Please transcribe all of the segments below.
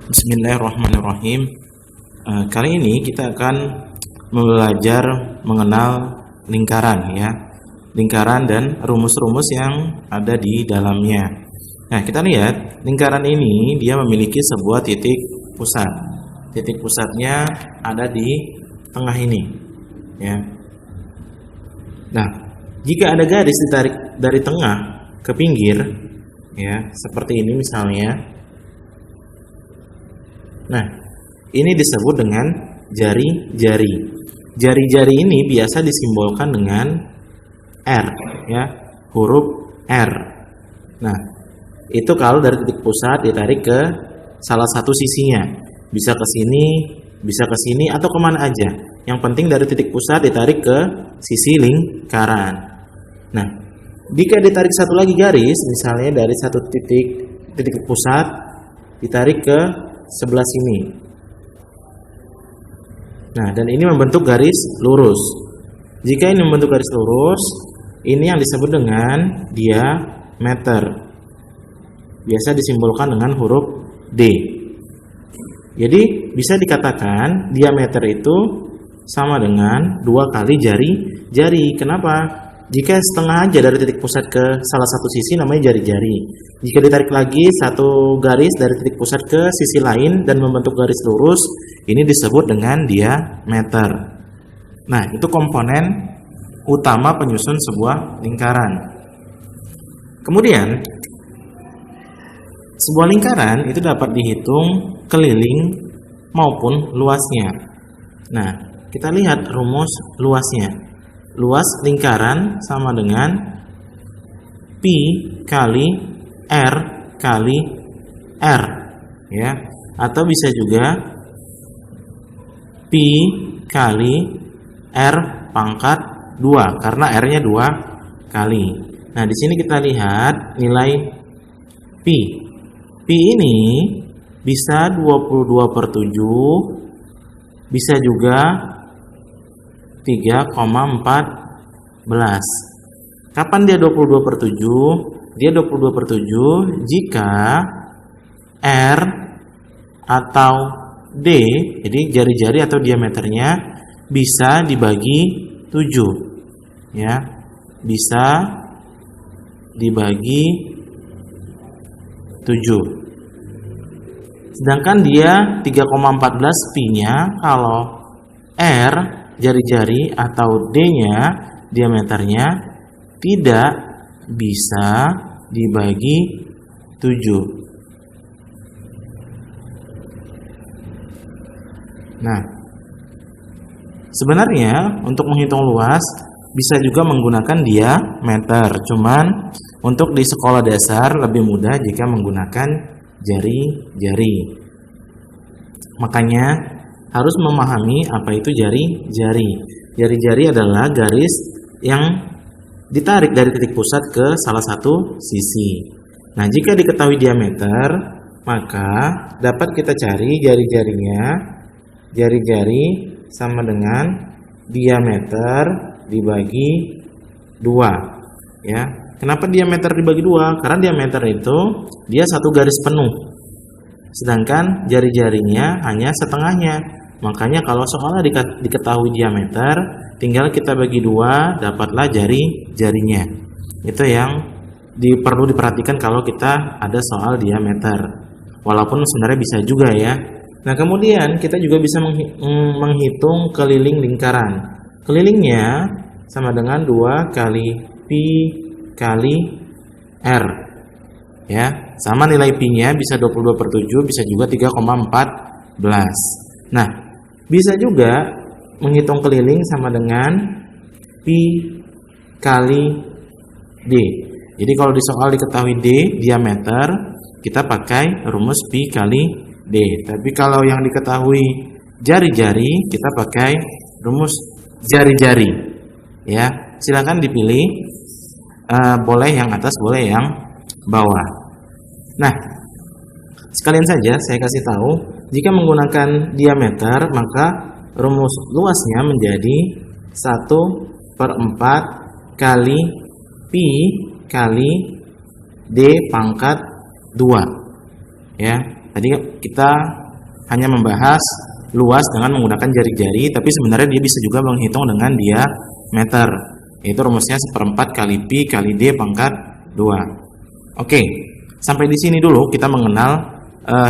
Bismillahirrahmanirrahim. Kali ini kita akan belajar mengenal lingkaran ya. Lingkaran dan rumus-rumus yang ada di dalamnya. Nah, kita lihat lingkaran ini dia memiliki sebuah titik pusat. Titik pusatnya ada di tengah ini ya. Nah, jika ada garis ditarik dari tengah ke pinggir ya, seperti ini misalnya. Nah, ini disebut dengan jari-jari. Jari-jari ini biasa disimbolkan dengan R, ya, huruf R. Nah, itu kalau dari titik pusat ditarik ke salah satu sisinya, bisa ke sini, atau kemana aja. Yang penting dari titik pusat ditarik ke sisi lingkaran. Nah, jika ditarik satu lagi garis, misalnya dari satu titik pusat ditarik ke sebelah sini. Nah, dan ini membentuk garis lurus. Jika ini membentuk garis lurus, ini yang disebut dengan diameter. Biasa disimbolkan dengan huruf D. Jadi, bisa dikatakan diameter itu sama dengan 2 kali jari-jari. Kenapa? Jika setengah aja dari titik pusat ke salah satu sisi namanya jari-jari. Jika ditarik lagi satu garis dari titik pusat ke sisi lain dan membentuk garis lurus, ini disebut dengan diameter. Nah, itu komponen utama penyusun sebuah lingkaran. Kemudian, sebuah lingkaran itu dapat dihitung keliling maupun luasnya. Nah, kita lihat rumus luasnya. Luas lingkaran sama dengan pi kali r kali r ya, atau bisa juga pi kali r pangkat 2 karena r-nya 2 kali. Nah, di sini kita lihat nilai pi. Pi ini bisa 22/7, bisa juga 3,14. Kapan dia 22/7? Dia 22/7 jika R atau D, jadi jari-jari atau diameternya bisa dibagi 7. Ya. Bisa dibagi 7. Sedangkan dia 3,14 pi-nya kalau R jari-jari atau D-nya diameternya tidak bisa dibagi 7. Nah, sebenarnya untuk menghitung luas bisa juga menggunakan diameter. Cuman untuk di sekolah dasar lebih mudah jika menggunakan jari-jari. Makanya harus memahami apa itu jari-jari. Jari-jari adalah garis yang ditarik dari titik pusat ke salah satu sisi. Nah, jika diketahui diameter, maka dapat kita cari jari-jarinya. Jari-jari sama dengan diameter dibagi 2. Ya. Kenapa diameter dibagi 2? Karena diameter itu dia satu garis penuh. Sedangkan jari-jarinya hanya setengahnya. Makanya kalau soalnya diketahui diameter, tinggal kita bagi 2, dapatlah jari-jarinya. Itu yang perlu diperhatikan kalau kita ada soal diameter. Walaupun sebenarnya bisa juga ya. Nah, kemudian kita juga bisa menghitung keliling lingkaran. Kelilingnya sama dengan 2 kali pi kali r. Ya, sama nilai pi-nya bisa 22/7, bisa juga 3,14. Nah, bisa juga menghitung keliling sama dengan pi kali d. Jadi kalau di soal diketahui d diameter, kita pakai rumus pi kali d. Tapi kalau yang diketahui jari-jari, kita pakai rumus jari-jari. Ya, silakan dipilih. Boleh yang atas, boleh yang bawah. Nah, sekalian saja saya kasih tahu, jika menggunakan diameter maka rumus luasnya menjadi 1/4 kali pi kali d pangkat 2. Ya, Tadi kita hanya membahas luas dengan menggunakan jari-jari, tapi sebenarnya dia bisa juga menghitung dengan diameter, yaitu rumusnya 1/4 kali pi kali d pangkat 2. Oke, sampai di sini dulu kita mengenal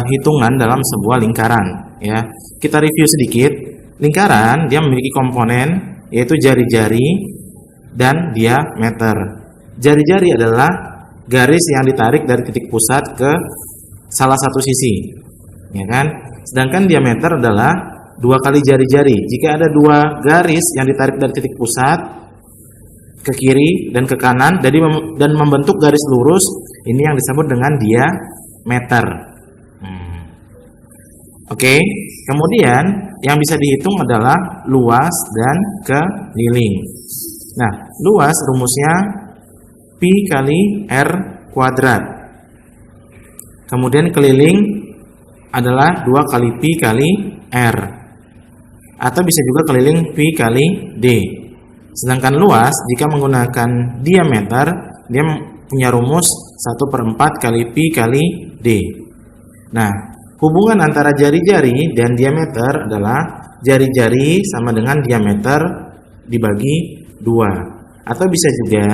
hitungan dalam sebuah lingkaran. Ya, kita review sedikit. Lingkaran dia memiliki komponen yaitu jari-jari dan diameter. Jari-jari adalah garis yang ditarik dari titik pusat ke salah satu sisi, ya kan? Sedangkan diameter adalah 2 kali jari-jari. Jika ada 2 garis yang ditarik dari titik pusat ke kiri dan ke kanan dan membentuk garis lurus, ini yang disebut dengan diameter. Oke, kemudian yang bisa dihitung adalah luas dan keliling. Nah, luas rumusnya pi kali r kuadrat. Kemudian keliling adalah 2 kali pi kali r. Atau bisa juga keliling pi kali d. Sedangkan luas jika menggunakan diameter, dia punya rumus 1/4 kali pi kali d. Nah, hubungan antara jari-jari dan diameter adalah jari-jari sama dengan diameter dibagi 2. Atau bisa juga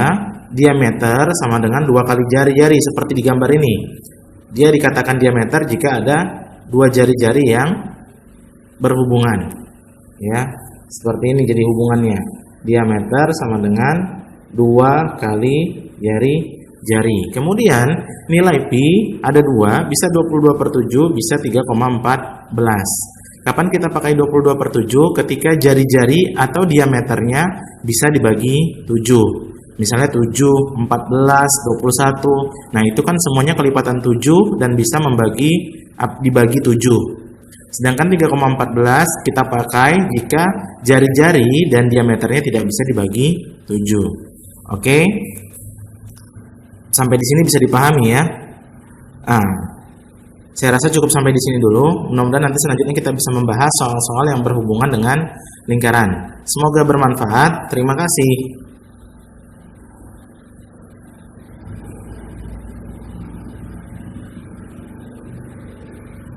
diameter sama dengan 2 kali jari-jari seperti di gambar ini. Dia dikatakan diameter jika ada 2 jari-jari yang berhubungan. Ya, seperti ini jadi hubungannya. Diameter sama dengan 2 kali jari. Kemudian nilai pi ada 2, bisa 22/7, bisa 3,14. Kapan kita pakai 22/7? Ketika jari-jari atau diameternya bisa dibagi 7. Misalnya 7, 14, 21. Nah, itu kan semuanya kelipatan 7 dan bisa dibagi 7. Sedangkan 3,14 kita pakai jika jari-jari dan diameternya tidak bisa dibagi 7. Oke? Sampai di sini bisa dipahami ya. Saya rasa cukup sampai di sini dulu. Mudah-mudahan nanti selanjutnya kita bisa membahas soal-soal yang berhubungan dengan lingkaran. Semoga bermanfaat. Terima kasih.